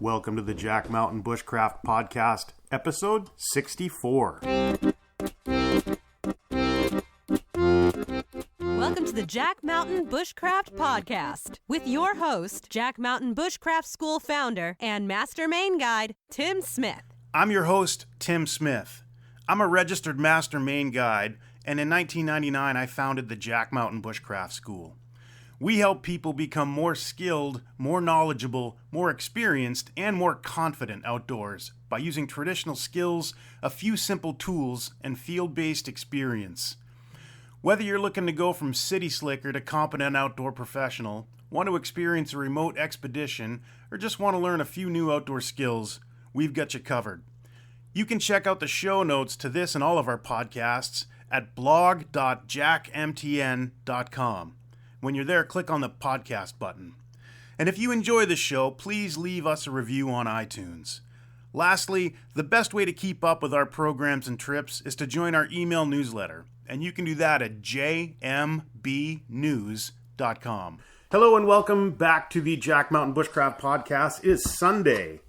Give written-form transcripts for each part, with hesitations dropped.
Welcome to the Jack Mountain Bushcraft Podcast, episode 64. Welcome to the Jack Mountain Bushcraft Podcast with your host, Jack Mountain Bushcraft School founder and master Maine guide, Tim Smith. I'm your host, Tim Smith. I'm a registered master Maine guide, and in 1999 I founded the Jack Mountain Bushcraft School. We help people become more skilled, more knowledgeable, more experienced, and more confident outdoors by using traditional skills, a few simple tools, and field-based experience. Whether you're looking to go from city slicker to competent outdoor professional, want to experience a remote expedition, or just want to learn a few new outdoor skills, we've got you covered. You can check out the show notes to this and all of our podcasts at blog.jackmtn.com. When you're there, click on the podcast button. And if you enjoy the show, please leave us a review on iTunes. Lastly, the best way to keep up with our programs and trips is to join our email newsletter, and you can do that at jmbnews.com. Hello and welcome back to the Jack Mountain Bushcraft Podcast. It is Sunday,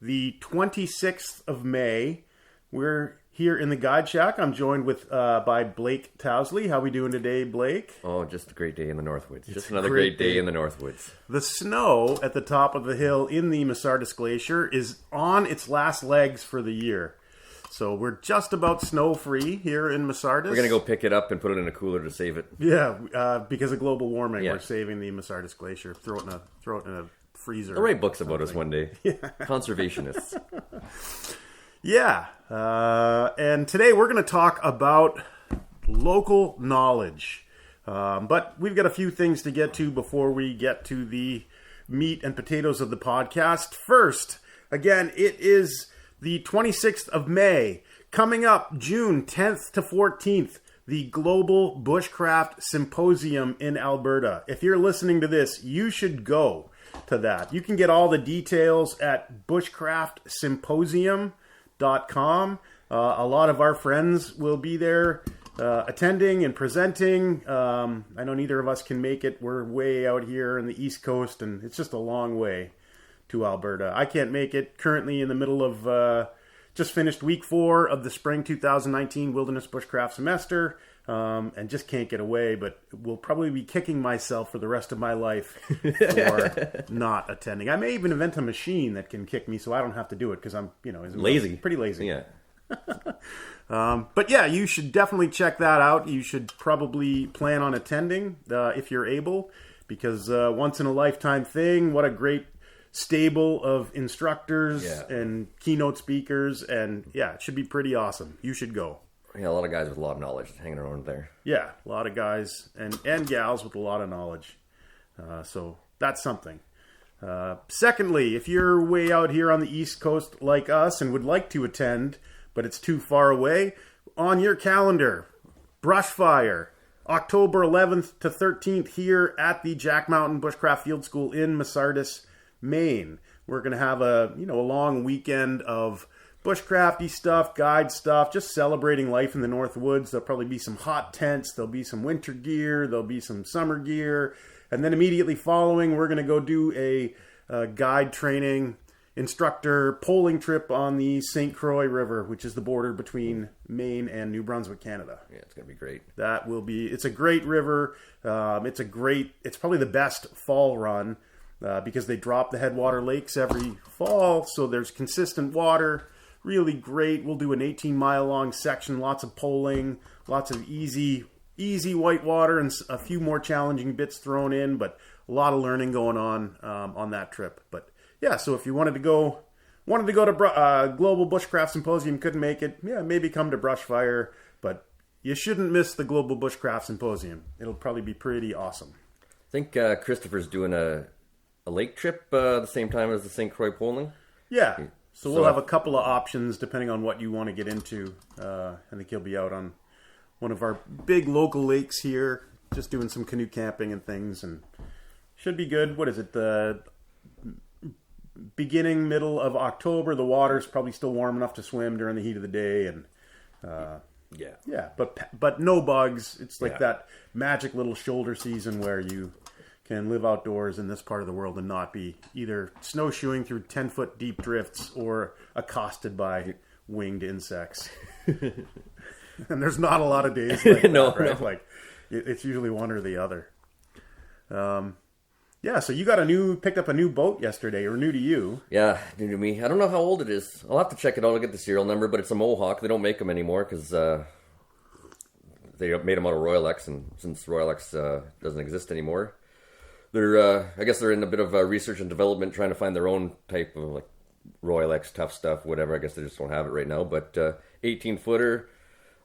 the 26th of May. We're here in the Guide Shack. I'm joined by Blake Towsley. How are we doing today, Blake? Oh, just a great day in the Northwoods. Just another great day in the Northwoods. The snow at the top of the hill in the Masardis Glacier is on its last legs for the year. So we're just about snow-free here in Masardis. We're going to go pick it up and put it in a cooler to save it. Yeah, because of global warming, we're saving the Masardis Glacier. Throw it in a freezer. I'll write books about us one day. Yeah. Conservationists. Yeah, and today we're going to talk about local knowledge. But we've got a few things to get to before we get to the meat and potatoes of the podcast. First, again, it is the 26th of May. Coming up June 10th to 14th, the Global Bushcraft Symposium in Alberta. If you're listening to this, you should go to that. You can get all the details at bushcraftsymposium.com. A lot of our friends will be there attending and presenting. I know neither of us can make it. We're way out here in the East Coast, and it's just a long way to Alberta. I can't make it. Currently in the middle of just finished week 4 of the spring 2019 Wilderness Bushcraft semester, and just can't get away, but will probably be kicking myself for the rest of my life for not attending. I may even invent a machine that can kick me so I don't have to do it because I'm, lazy. Pretty lazy. Yeah. But yeah, you should definitely check that out. You should probably plan on attending if you're able, because once in a lifetime thing. What a great stable of instructors and keynote speakers, and yeah, it should be pretty awesome. You should go. Yeah, a lot of guys with a lot of knowledge hanging around there. Yeah, a lot of guys and gals with a lot of knowledge. So that's something. Secondly, if you're way out here on the East Coast like us and would like to attend, but it's too far away, on your calendar, Brushfire, October 11th to 13th here at the Jack Mountain Bushcraft Field School in Masardis, Maine. We're going to have a long weekend of bushcrafty stuff, guide stuff, just celebrating life in the North Woods. There'll probably be some hot tents, there'll be some winter gear, there'll be some summer gear, and then immediately following, we're going to go do a guide training instructor polling trip on the St. Croix River, which is the border between Maine and New Brunswick, Canada. Yeah, it's going to be great. It's a great river. It's probably the best fall run because they drop the headwater lakes every fall, so there's consistent water. Really great. We'll do an 18-mile long section, lots of polling, lots of easy white water, and a few more challenging bits thrown in, but a lot of learning going on that trip. But yeah, so if you wanted to go to Global Bushcraft Symposium, couldn't make it, yeah, maybe come to Brushfire, but you shouldn't miss the Global Bushcraft Symposium. It'll probably be pretty awesome. I think Christopher's doing a lake trip the same time as the St. Croix polling. Yeah. So we'll have a couple of options depending on what you want to get into. I think he'll be out on one of our big local lakes here, just doing some canoe camping and things, and should be good. What is it? The middle of October. The water's probably still warm enough to swim during the heat of the day, and but no bugs. It's like that magic little shoulder season where you can live outdoors in this part of the world and not be either snowshoeing through 10-foot deep drifts or accosted by winged insects. And there's not a lot of days like No, that, right? no. Like, it's usually one or the other. Yeah, so you picked up a new boat yesterday, or new to you. Yeah, new to me. I don't know how old it is. I'll have to check it out. I'll get the serial number, but it's a Mohawk. They don't make them anymore because they made them out of Royal X, and since Royal X doesn't exist anymore, I guess they're in a bit of research and development, trying to find their own type of like Royal X tough stuff, whatever. I guess they just don't have it right now. But 18-footer.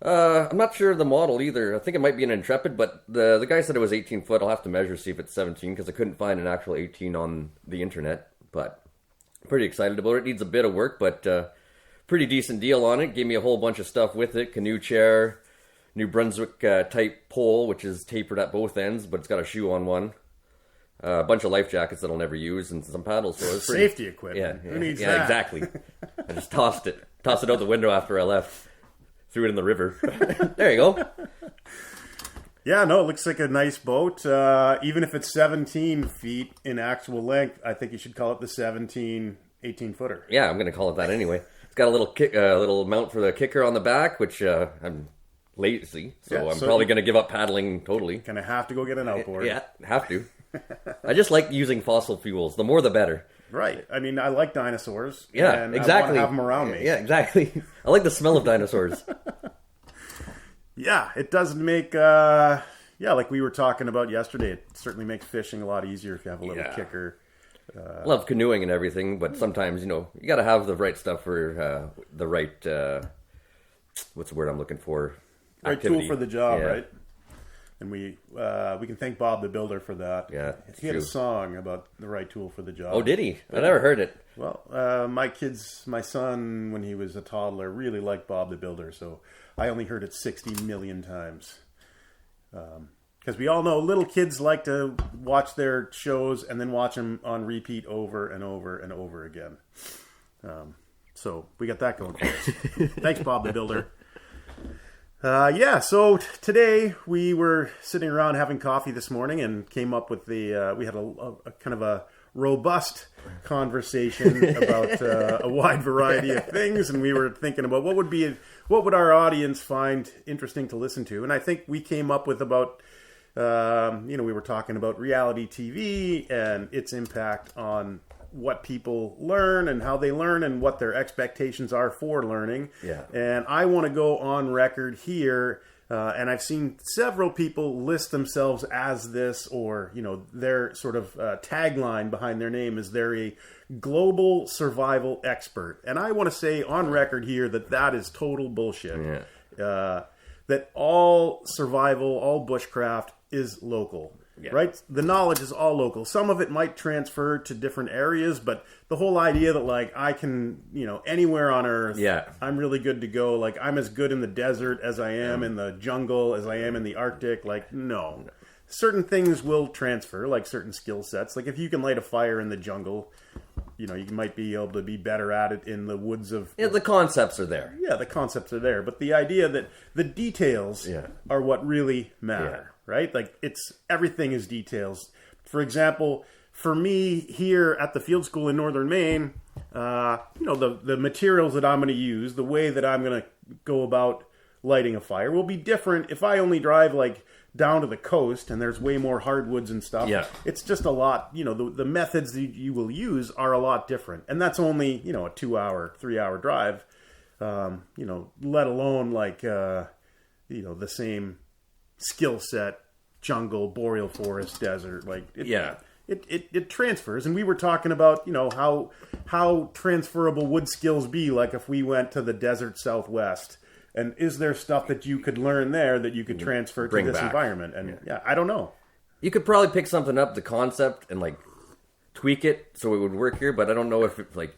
I'm not sure of the model either. I think it might be an Intrepid, but the guy said it was 18 foot. I'll have to measure, see if it's 17, because I couldn't find an actual 18 on the internet. But I'm pretty excited about it. It needs a bit of work, but pretty decent deal on it. Gave me a whole bunch of stuff with it. Canoe chair, New Brunswick type pole, which is tapered at both ends, but it's got a shoe on one. A bunch of life jackets that I'll never use, and some paddles. So it's pretty... Safety equipment. Yeah, Who needs that? Exactly. I just tossed it out the window after I left. Threw it in the river. There you go. Yeah, no, it looks like a nice boat. Even if it's 17 feet in actual length, I think you should call it the 18-footer. Yeah, I'm going to call it that anyway. It's got a little mount for the kicker on the back, which I'm lazy, so I'm probably going to give up paddling totally. Gonna have to go get an outboard. Yeah, have to. I just like using fossil fuels. The more, the better. Right. I mean, I like dinosaurs. Yeah, and exactly. I want to have them around me. Yeah, exactly. I like the smell of dinosaurs. Yeah, it does make, like we were talking about yesterday, it certainly makes fishing a lot easier if you have a little kicker. Love canoeing and everything, but sometimes, you got to have the right stuff for the right, what's the word I'm looking for? Activity. Right tool for the job, right? And we can thank Bob the Builder for that. Yeah, he had a song about the right tool for the job. Oh, did he? I never heard it. Well, my son, when he was a toddler, really liked Bob the Builder, so I only heard it 60 million times. Because we all know little kids like to watch their shows and then watch them on repeat over and over and over again. So we got that going for us. Thanks, Bob the Builder. So today we were sitting around having coffee this morning and came up with we had a kind of a robust conversation about a wide variety of things, and we were thinking about what would our audience find interesting to listen to, and I think we came up with about, we were talking about reality TV and its impact on what people learn and how they learn and what their expectations are for learning. Yeah. And I want to go on record here, and I've seen several people list themselves as this, or, their sort of tagline behind their name is they're a global survival expert. And I want to say on record here that is total bullshit. Yeah. That all survival, all bushcraft is local. Yeah. Right? The knowledge is all local. Some of it might transfer to different areas, but the whole idea that, like, I can, anywhere on Earth, I'm really good to go. Like, I'm as good in the desert as I am in the jungle, as I am in the Arctic. Like, no. Certain things will transfer, like certain skill sets. Like, if you can light a fire in the jungle, you might be able to be better at it in the woods of... Yeah, the concepts are there. Yeah, the concepts are there. But the idea that the details are what really matter. Yeah. Right? Like, everything is details. For example, for me here at the field school in northern Maine, the materials that I'm going to use, the way that I'm going to go about lighting a fire will be different if I only drive, like, down to the coast and there's way more hardwoods and stuff. Yeah. It's just a lot, the methods that you will use are a lot different. And that's only, a 2-hour, 3-hour drive, let alone, like, the same skill set, jungle, boreal forest, desert, like it transfers. And we were talking about how transferable would skills be, like if we went to the desert Southwest, and is there stuff that you could learn there that you could transfer to this environment? And I don't know. You could probably pick something up, the concept, and like tweak it so it would work here, but I don't know if it's like,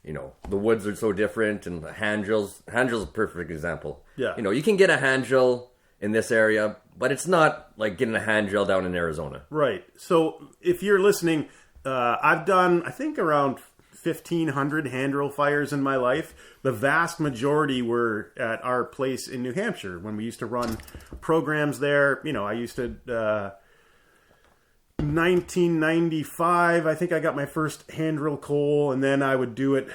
the woods are so different, and the hand drill's a perfect example. Yeah. You can get a hand drill in this area, but it's not like getting a hand drill down in Arizona. Right. So if you're listening, I've done, I think, around 1,500 hand drill fires in my life. The vast majority were at our place in New Hampshire when we used to run programs there. I used to 1995, I think I got my first hand drill coal, and then I would do it,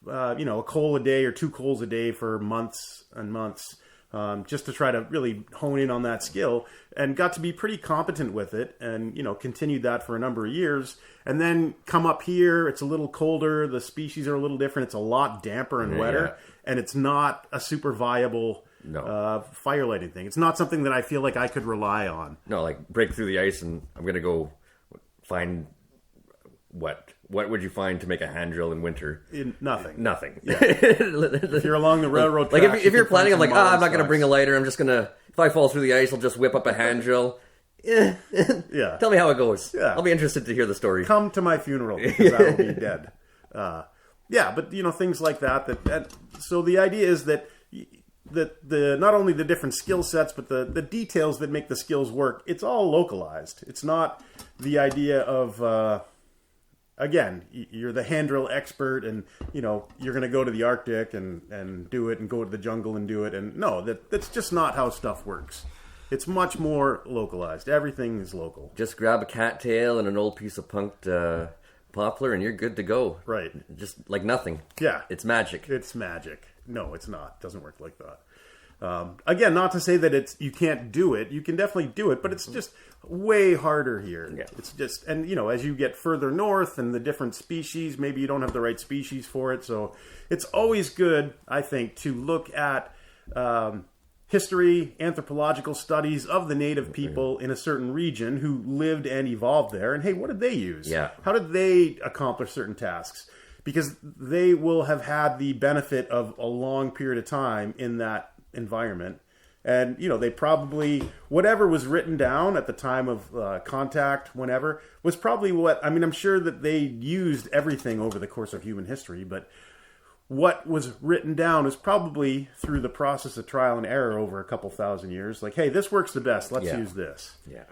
a coal a day or 2 coals a day for months and months, just to try to really hone in on that skill, and got to be pretty competent with it, and, continued that for a number of years. And then come up here, it's a little colder, the species are a little different, it's a lot damper and wetter, and it's not a super viable fire lighting thing. It's not something that I feel like I could rely on. No, like break through the ice and I'm going to go find what would you find to make a hand drill in winter? Nothing. Yeah. If you're along the railroad tracks, like if you're planning, I'm like, I'm not going to bring a lighter. I'm just going to, if I fall through the ice, I'll just whip up a hand drill. Yeah. Tell me how it goes. Yeah. I'll be interested to hear the story. Come to my funeral because I will be dead. But things like that. So the idea is that the not only the different skill sets, but the details that make the skills work. It's all localized. It's not the idea of again, you're the hand drill expert, and you're going to go to the Arctic and do it, and go to the jungle and do it. And no, that's just not how stuff works. It's much more localized. Everything is local. Just grab a cattail and an old piece of punked poplar, and you're good to go. Right. Just like nothing. Yeah. It's magic. It's magic. No, it's not. It doesn't work like that. Again, not to say that you can't do it. You can definitely do it, but it's just way harder here. Yeah. It's just, and as you get further north and the different species, maybe you don't have the right species for it. So it's always good, I think, to look at history, anthropological studies of the native people in a certain region who lived and evolved there. And hey, what did they use? Yeah. How did they accomplish certain tasks? Because they will have had the benefit of a long period of time in that environment. And, they probably, whatever was written down at the time of contact, whenever, was probably I'm sure that they used everything over the course of human history, but what was written down is probably through the process of trial and error over a couple thousand years. Like, hey, this works the best. Let's use this. Yeah.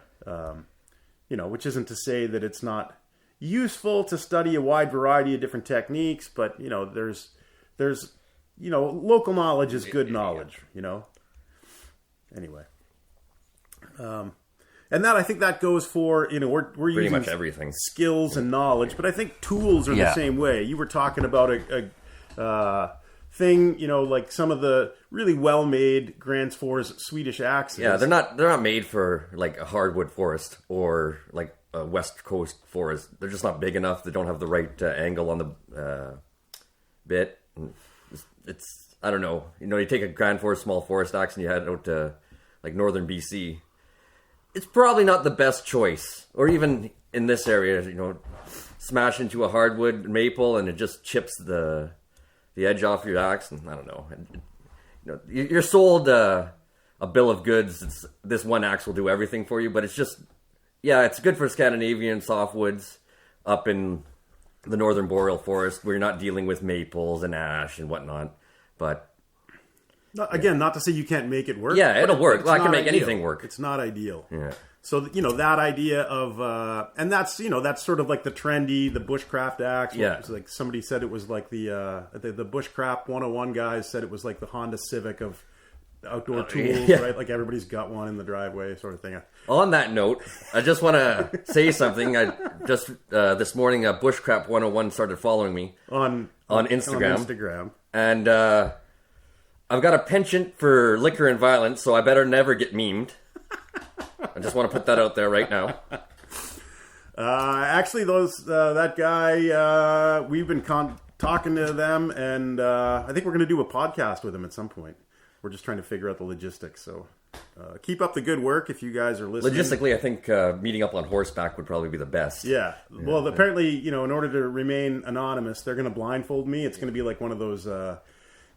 Which isn't to say that it's not useful to study a wide variety of different techniques, but, there's local knowledge is good knowledge, Anyway. And I think that goes for, we're pretty using much everything. Skills and knowledge, but I think tools are the same way. You were talking about a thing, like some of the really well-made Grand Force Swedish axes. Yeah, they're not made for like a hardwood forest or like a West Coast forest. They're just not big enough. They don't have the right angle on the bit. It's I don't know. You take a Grand Force small forest axe and you head out to like northern BC. It's probably not the best choice. Or even in this area, smash into a hardwood maple and it just chips the edge off your axe. And I don't know. You're sold a bill of goods. This one axe will do everything for you, but it's just, it's good for Scandinavian softwoods up in the northern boreal forest where you're not dealing with maples and ash and whatnot. But again, not to say you can't make it work. Yeah, it'll work. Well, I can make ideal. anything work. It's not ideal. Yeah. So, that idea of, and that's sort of like the trendy, the bushcraft axe. Yeah. Like somebody said it was like the bushcraft 101 guys said it was like the Honda Civic of outdoor tools, right? Like everybody's got one in the driveway sort of thing. On that note, I just want to say something. I just, this morning, Bushcraft 101 started following me on Instagram. And I've got a penchant for liquor and violence, so I better never get memed. I just want to put that out there right now. Actually, that guy, we've been talking to them, and I think we're going to do a podcast with him at some point. We're just trying to figure out the logistics, so keep up the good work if you guys are listening. Logistically, I think meeting up on horseback would probably be the best. Yeah. Well, apparently, in order to remain anonymous, they're going to blindfold me. It's going to be like one of those... a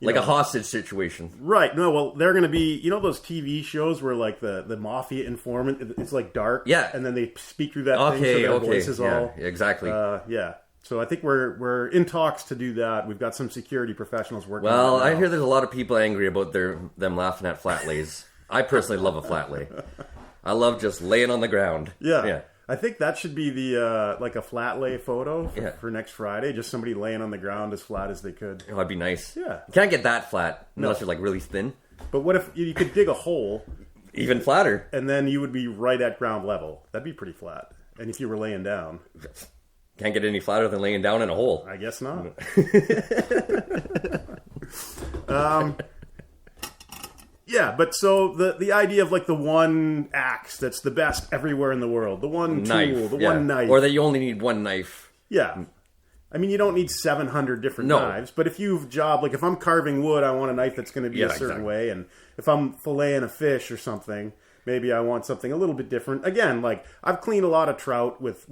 hostage situation. Right. No, well, they're going to be... those TV shows where, like, the mafia informant, it's, like, dark. Yeah. And then they speak through that thing so their voice is all... Exactly. Yeah. So I think we're in talks to do that. We've got some security professionals working on it. Well, I hear there's a lot of people angry about them laughing at flat lays. I personally love a flat lay. I love just laying on the ground. Yeah. I think that should be the like a flat lay photo for next Friday. Just somebody laying on the ground as flat as they could. Oh, that'd be nice. Yeah. You can't get that flat unless you're like really thin. But what if you could dig a hole? Even flatter. And then you would be right at ground level. That'd be pretty flat. And if you were laying down. Can't get any flatter than laying down in a hole. I guess not. Yeah, but so the idea of like the one axe that's the best everywhere in the world, the one tool, the one knife. Or that you only need one knife. Yeah. I mean, you don't need 700 different knives, but if you've like if I'm carving wood, I want a knife that's going to be a certain way, and if I'm filleting a fish or something, maybe I want something a little bit different. Again, like I've cleaned a lot of trout with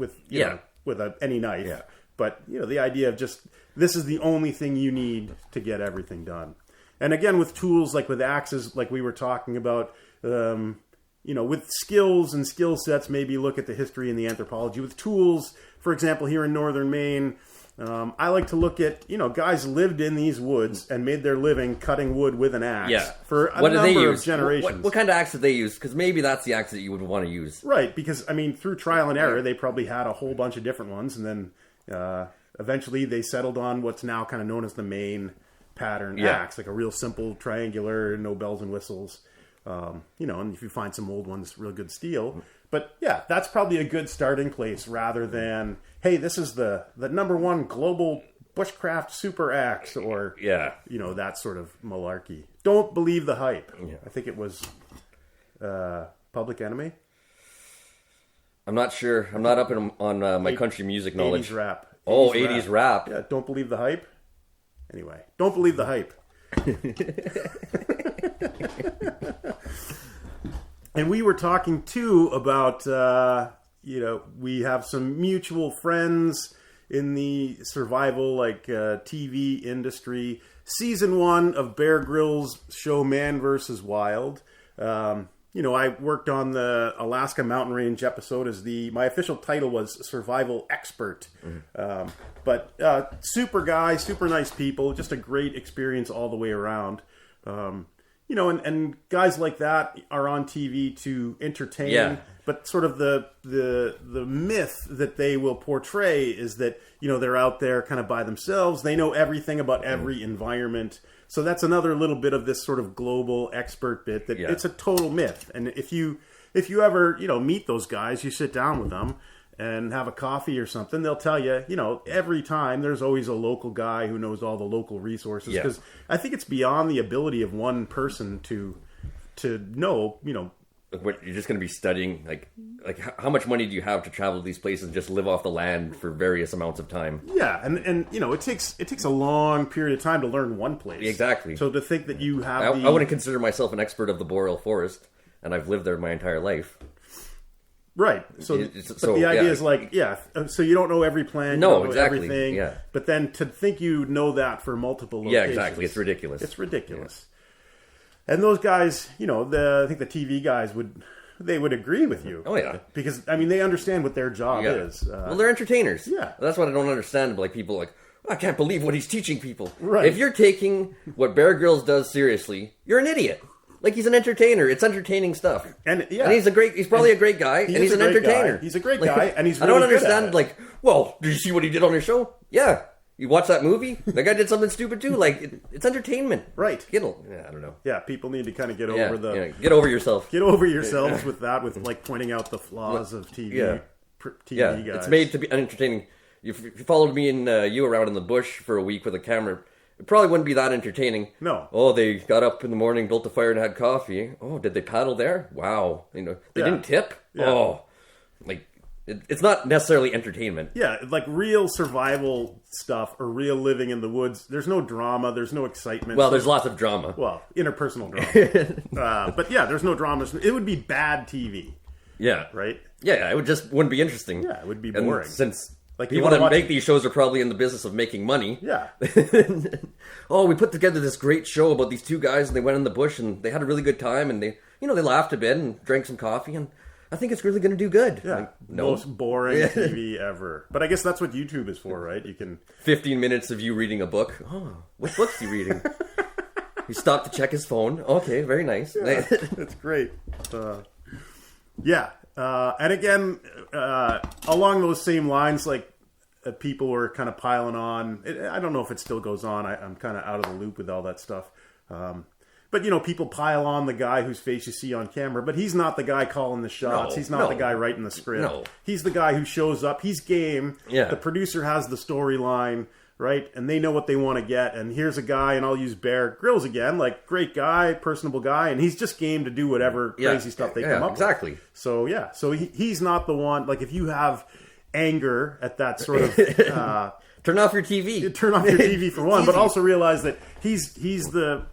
any knife, but the idea of just this is the only thing you need to get everything done. And again, with tools like with axes, like we were talking about, with skills and skill sets, maybe look at the history and the anthropology. With tools, for example, here in northern Maine, I like to look at, guys lived in these woods and made their living cutting wood with an axe for a number of generations. What kind of axe did they use? Because maybe that's the axe that you would want to use. Right, because, through trial and error, they probably had a whole bunch of different ones, and then eventually they settled on what's now kind of known as the Maine pattern axe, like a real simple triangular, no bells and whistles. And if you find some old ones, real good steel. But yeah, that's probably a good starting place rather than, hey, this is the number one global bushcraft super axe, or that sort of malarkey. Don't believe the hype. Yeah. I think it was Public Enemy. I'm not sure. I'm not up on my country music knowledge. 80s rap. 80s rap. Yeah, don't believe the hype. Anyway, don't believe the hype. And we were talking too about, we have some mutual friends in the survival, TV industry. Season 1 of Bear Grylls' show Man vs. Wild. I worked on the Alaska Mountain Range episode as my official title was Survival Expert. Mm-hmm. But super guys, super nice people, just a great experience all the way around. And guys like that are on TV to entertain, but sort of the myth that they will portray is that, they're out there kind of by themselves. They know everything about every environment. So that's another little bit of this sort of global expert bit that it's a total myth. And if you ever, meet those guys, you sit down with them and have a coffee or something, they'll tell you, every time there's always a local guy who knows all the local resources. Because I think it's beyond the ability of one person to know, What, you're just going to be studying, like how much money do you have to travel to these places and just live off the land for various amounts of time? Yeah, and it takes a long period of time to learn one place. Exactly. So to think that you have I wouldn't consider myself an expert of the boreal forest, and I've lived there my entire life. Right. So the idea is so you don't know every plant, everything. Yeah. But then to think you know that for multiple locations. Yeah, exactly. It's ridiculous. It's ridiculous. Yeah. And those guys, I think the TV guys would agree with you. Oh, yeah. Because, they understand what their job is. Well, they're entertainers. Yeah. That's what I don't understand. Like, people I can't believe what he's teaching people. Right. If you're taking what Bear Grylls does seriously, you're an idiot. Like, he's an entertainer. It's entertaining stuff. And he's probably a great guy, and he's an entertainer. He's a great guy, and he's really I don't understand, did you see what he did on his show? Yeah. You watch that movie? That guy did something stupid too. It's entertainment. Right. I don't know. Yeah, people need to kind of get over get over yourself. Get over yourselves with that, with pointing out the flaws of TV. TV guys. It's made to be entertaining. If you followed me and you around in the bush for a week with a camera, it probably wouldn't be that entertaining. No. Oh, they got up in the morning, built a fire, and had coffee. Oh, did they paddle there? Wow. They didn't tip? Yeah. Oh. It's not necessarily entertainment. Yeah, real survival stuff or real living in the woods. There's no drama. There's no excitement. Well, there's lots of drama. Well, interpersonal drama. But yeah, there's no drama. It would be bad TV. Yeah. Right? Yeah, wouldn't be interesting. Yeah, it would be boring. And since people that make these shows are probably in the business of making money. Yeah. Oh, we put together this great show about these two guys, and they went in the bush, and they had a really good time, and they laughed a bit and drank some coffee, and I think it's really going to do good. Yeah. Most boring TV ever. But I guess that's what YouTube is for, right? You can 15 minutes of you reading a book. Oh, what book's he reading? He stopped to check his phone. Okay, very nice. Yeah, that's great. And again, along those same lines, people were kind of piling on. I don't know if it still goes on. I'm kind of out of the loop with all that stuff. But, people pile on the guy whose face you see on camera. But he's not the guy calling the shots. He's not the guy writing the script. No. He's the guy who shows up. He's game. Yeah. The producer has the storyline, right? And they know what they want to get. And here's a guy, and I'll use Bear Grylls again, like, great guy, personable guy. And he's just game to do whatever crazy stuff they come up exactly. with. So, yeah. So he's not the one. Like, if you have anger at that sort of... Turn off your TV. Turn off your TV for one, but also realize that he's the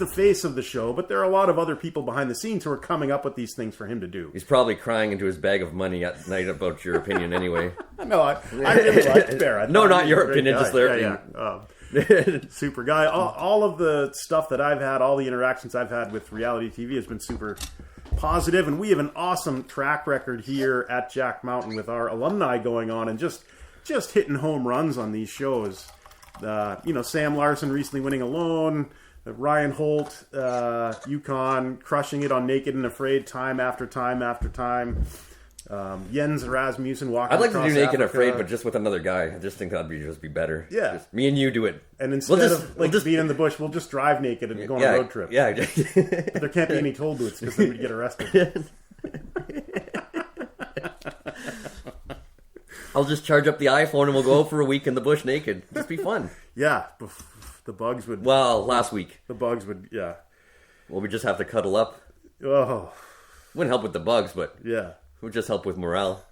face of the show, but there are a lot of other people behind the scenes who are coming up with these things for him to do. He's probably crying into his bag of money at night about your opinion anyway. No, I really liked Bear. No, not your opinion, just their opinion. Super guy. All of the stuff that I've had, all the interactions I've had with reality TV has been super positive, and we have an awesome track record here at Jack Mountain with our alumni going on and just hitting home runs on these shows. Sam Larson recently winning Alone, Ryan Holt, Yukon crushing it on Naked and Afraid time after time after time. Jens Rasmussen walking. I'd like to do Naked Africa. and Afraid, but just with another guy. I just think that'd be better. Yeah, just me and you do it, and instead of being in the bush, we'll just drive naked and go on a road trip. Yeah, but there can't be any toll booths because then we'd get arrested. I'll just charge up the iPhone and we'll go for a week in the bush naked. Just be fun. Yeah, the bugs would... Well, last week. The bugs would, yeah. Well, we just have to cuddle up. Oh. Wouldn't help with the bugs, but... Yeah. It would just help with morale.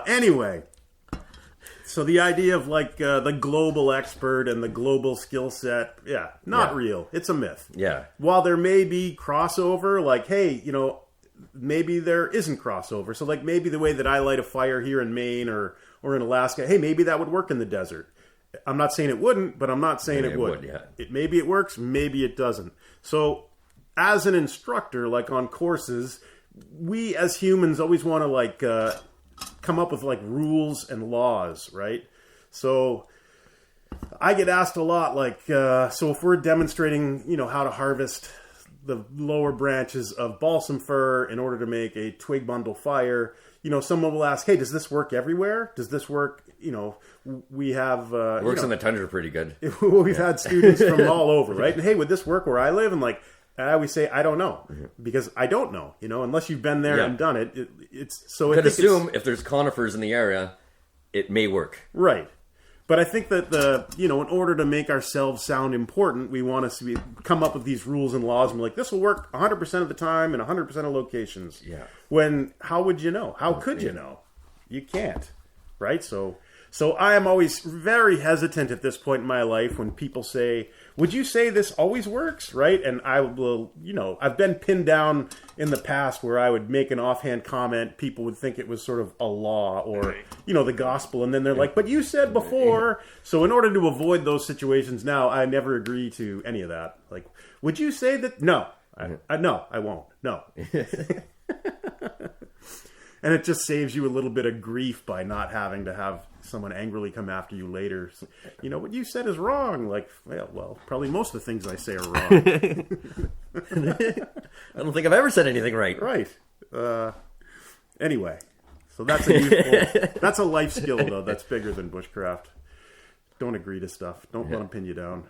Anyway. So the idea of the global expert and the global skill set, not real. It's a myth. Yeah. While there may be crossover, maybe there isn't crossover. So maybe the way that I light a fire here in Maine or in Alaska, hey, maybe that would work in the desert. I'm not saying it wouldn't, but I'm not saying it would. Yeah. Maybe it works, maybe it doesn't. So as an instructor, on courses, we as humans always want to come up with rules and laws, right? So I get asked a lot, so if we're demonstrating, how to harvest the lower branches of balsam fir in order to make a twig bundle fire, someone will ask, hey, does this work everywhere? Does this work, we have... it works in the tundra pretty good. We've had students from all over, right? And hey, would this work where I live? And I always say, I don't know, because I don't know, unless you've been there and done it. It's so. You could assume if there's conifers in the area, it may work. Right. But I think that in order to make ourselves sound important, we want to come up with these rules and laws. And we're like, this will work 100% of the time in 100% of locations. Yeah. When, how would you know? How could you know? You can't. Right? So I am always very hesitant at this point in my life when people say, would you say this always works? Right? And I will, I've been pinned down in the past where I would make an offhand comment. People would think it was sort of a law or, the gospel. And then they're like, but you said before. So in order to avoid those situations now, I never agree to any of that. Would you say that? No. No, I won't. No. And it just saves you a little bit of grief by not having to have someone angrily come after you later. What you said is wrong. Well, probably most of the things I say are wrong. I don't think I've ever said anything right. Right. Anyway, so that's that's a life skill, though, that's bigger than bushcraft. Don't agree to stuff. Don't let them pin you down.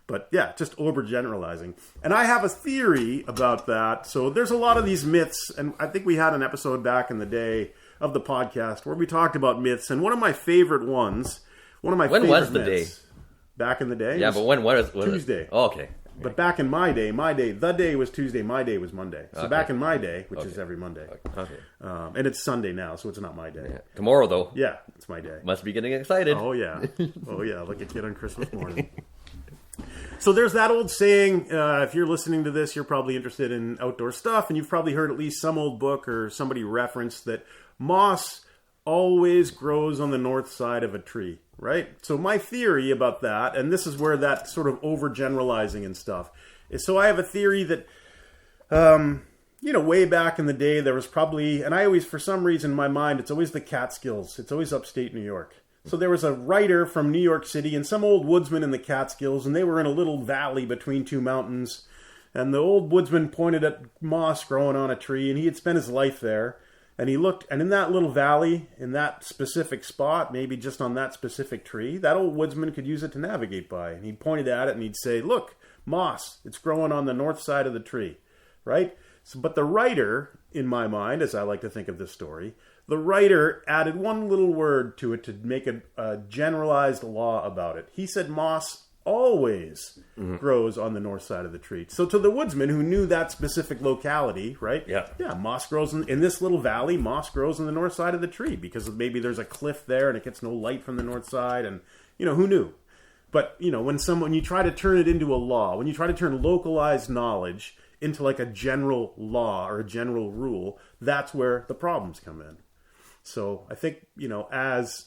But yeah, just overgeneralizing. And I have a theory about that. So there's a lot of these myths, and I think we had an episode back in the day of the podcast where we talked about myths. And one of my favorite ones, when was the myths, day? Back in the day? Yeah, but when was Tuesday. Oh, okay. But back in my day, the day was Tuesday, my day was Monday. So back in my day, which is every Monday. Okay. And it's Sunday now, so it's not my day. Yeah. Tomorrow, though. Yeah, it's my day. Must be getting excited. Oh, yeah. Oh, yeah, like a kid on Christmas morning. So there's that old saying, if you're listening to this, you're probably interested in outdoor stuff, and you've probably heard at least some old book or somebody reference that moss always grows on the north side of a tree, right? So my theory about that, and this is where that sort of overgeneralizing and stuff is, so I have a theory that, way back in the day, there was probably, and I always, for some reason in my mind, it's always the Catskills. It's always upstate New York. So there was a writer from New York City and some old woodsman in the Catskills, and they were in a little valley between two mountains. And the old woodsman pointed at moss growing on a tree, and he had spent his life there. And he looked, and in that little valley, in that specific spot, maybe just on that specific tree, that old woodsman could use it to navigate by. And he pointed at it and he'd say, look, moss, it's growing on the north side of the tree, right? So, but the writer, in my mind, as I like to think of this story, the writer added one little word to it to make a generalized law about it. He said moss always grows on the north side of the tree. So to the woodsman who knew that specific locality, right? Yeah, moss grows in this little valley. Moss grows on the north side of the tree because maybe there's a cliff there and it gets no light from the north side. And, who knew? But, when you try to turn it into a law, when you try to turn localized knowledge into like a general law or a general rule, that's where the problems come in. So I think, as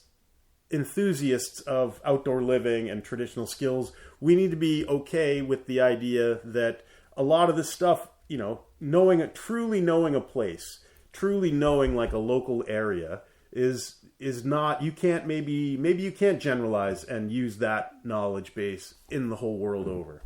enthusiasts of outdoor living and traditional skills, we need to be okay with the idea that a lot of this stuff, truly knowing a place, truly knowing like a local area is not, you can't maybe you can't generalize and use that knowledge base in the whole world over.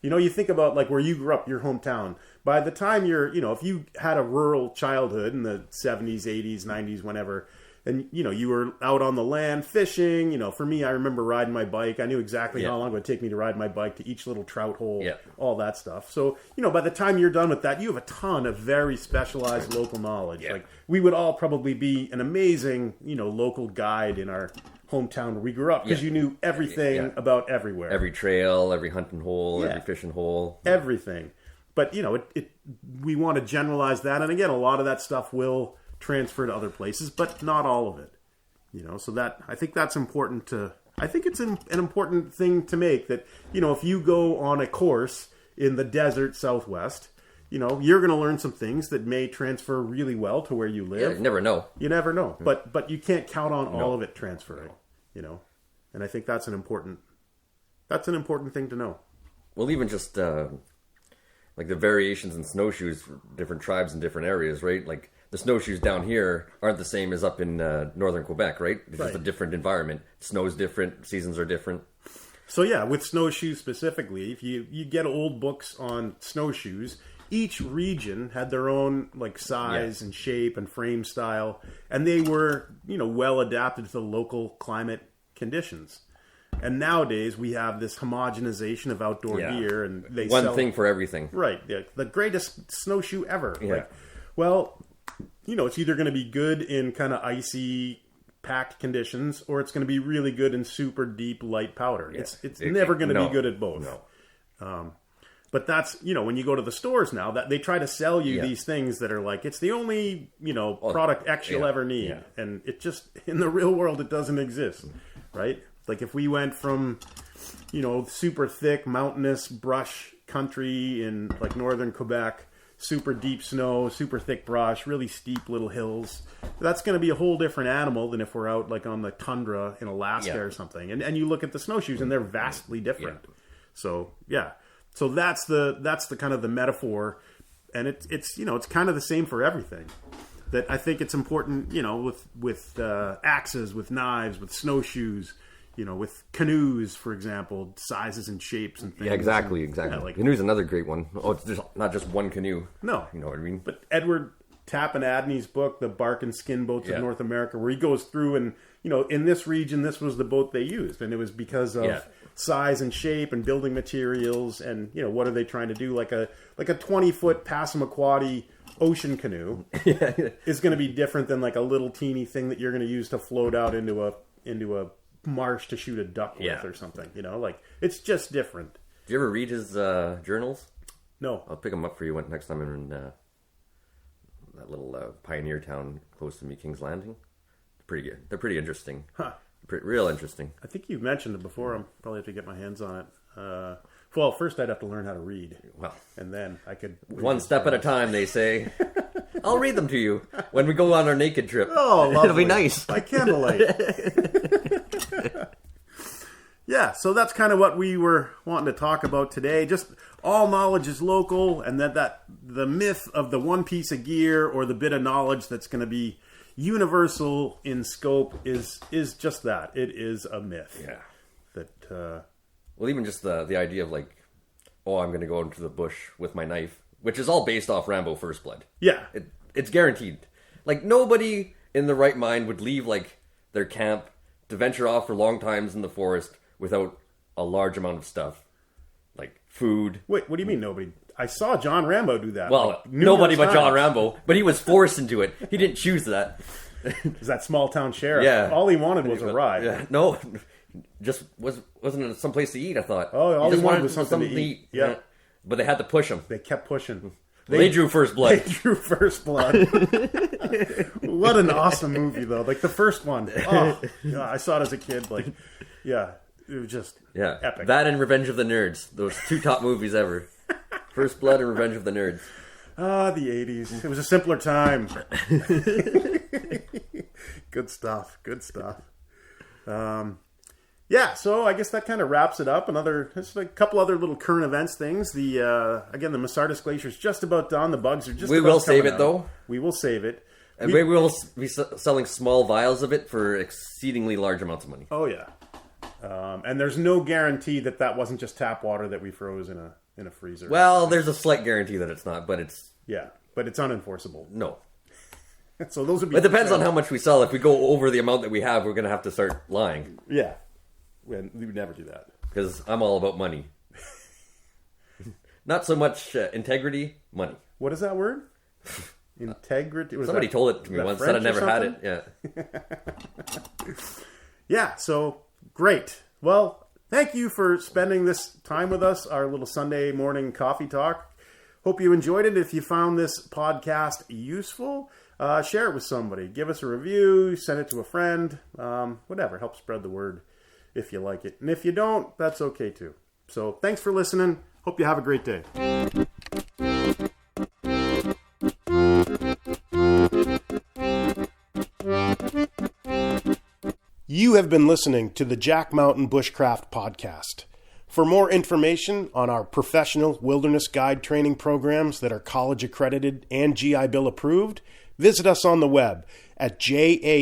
You think about like where you grew up, your hometown. By the time you're, if you had a rural childhood in the 70s, 80s, 90s, whenever, and, you were out on the land fishing. For me, I remember riding my bike. I knew exactly how long it would take me to ride my bike to each little trout hole, all that stuff. So, by the time you're done with that, you have a ton of very specialized local knowledge. Yeah. Like, we would all probably be an amazing, local guide in our hometown where we grew up because you knew everything about everywhere. Every trail, every hunting hole, every fishing hole. Everything. But, we want to generalize that. And again, a lot of that stuff will transfer to other places, but not all of it. So that, I think that's important I think it's an important thing to make that, if you go on a course in the desert Southwest, you're going to learn some things that may transfer really well to where you live. Yeah, you never know. You never know. But you can't count on all of it transferring, And I think that's an important thing to know. Well, even just like the variations in snowshoes for different tribes in different areas, right? Like the snowshoes down here aren't the same as up in northern Quebec, right? It's just a different environment. Snow's different, seasons are different. So yeah, with snowshoes specifically, if you get old books on snowshoes, each region had their own like size and shape and frame style, and they were, well adapted to the local climate conditions. And nowadays we have this homogenization of outdoor gear, and they one sell thing for everything. Right, the greatest snowshoe ever. Yeah. It's either going to be good in kind of icy, packed conditions, or it's going to be really good in super deep, light powder. Yeah. It's never going to be good at both. No. But that's, when you go to the stores now, that they try to sell you these things that are like, it's the only, product X you'll ever need. Yeah. And it just, in the real world, it doesn't exist, right? Like if we went from, super thick, mountainous brush country in like northern Quebec, super deep snow, super thick brush, really steep little hills, that's going to be a whole different animal than if we're out like on the tundra in Alaska or something. And you look at the snowshoes and they're vastly different. Yeah. So, So that's the kind of the metaphor, and it's kind of the same for everything. That I think it's important, with axes, with knives, with snowshoes, with canoes, for example, sizes and shapes and things. Yeah, exactly. Yeah, canoe's another great one. Oh, there's not just one canoe. No. You know what I mean? But Edward Tappan-Adney's book, The Bark and Skin Boats of North America, where he goes through and, in this region, this was the boat they used. And it was because of size and shape and building materials and, what are they trying to do? Like a 20-foot Passamaquoddy ocean canoe is going to be different than like a little teeny thing that you're going to use to float out into a marsh to shoot a duck with or something. It's just different. Do you ever read his journals? No. I'll pick them up for you next time I'm in that little pioneer town close to me, King's Landing. Pretty good. They're pretty interesting. Huh. Real interesting. I think you've mentioned it before. I'll probably have to get my hands on it. Well, first I'd have to learn how to read. Well, and then I could... One step at a time, they say. I'll read them to you when we go on our naked trip. Oh, lovely. It'll be nice. By candlelight. Yeah, so that's kind of what we were wanting to talk about today. Just all knowledge is local, and that the myth of the one piece of gear or the bit of knowledge that's going to be universal in scope is just that. It is a myth. Yeah. That. Well, even just the idea of like, I'm going to go into the bush with my knife, which is all based off Rambo First Blood. Yeah. It's guaranteed. Like, nobody in the right mind would leave, like, their camp to venture off for long times in the forest without a large amount of stuff. Like, food. Wait, what do you mean nobody? I saw John Rambo do that. Well, like, nobody but times. John Rambo, but he was forced into it. He didn't choose that. Is that small town sheriff? Yeah. All he wanted was a ride. Yeah. No, just wasn't it someplace to eat, I thought. Oh, all he he just wanted was something to eat. Yeah. But they had to push him. They kept pushing. They drew first blood. They drew first blood. What an awesome movie, though. Like, the first one. Oh, yeah, I saw it as a kid. Like, yeah, it was just epic. That and Revenge of the Nerds. Those two top movies ever. First Blood and Revenge of the Nerds. Ah, the 80s. It was a simpler time. Good stuff. Good stuff. Yeah, so I guess that kind of wraps it up. Just a couple other little current events things. The the Masardis Glacier is just about done. The bugs are just We about will save coming it, though. out. We will save it. And we will be selling small vials of it for exceedingly large amounts of money. Oh, yeah. And there's no guarantee that wasn't just tap water that we froze in a freezer. Well, there's a slight guarantee that it's not, but it's... Yeah, but it's unenforceable. No. So those would be... It depends on how much we sell. If we go over the amount that we have, we're going to have to start lying. Yeah. We would never do that. Because I'm all about money. Not so much integrity, money. What is that word? Integrity? Somebody told it to me once, said I never had it. Yeah. Yeah, so great. Well, thank you for spending this time with us, our little Sunday morning coffee talk. Hope you enjoyed it. If you found this podcast useful, share it with somebody. Give us a review, send it to a friend, whatever. Help spread the word if you like it. And if you don't, that's okay too. So thanks for listening. Hope you have a great day. You have been listening to the Jack Mountain Bushcraft Podcast. For more information on our professional wilderness guide training programs that are college accredited and GI Bill approved, visit us on the web at jackmtn.com.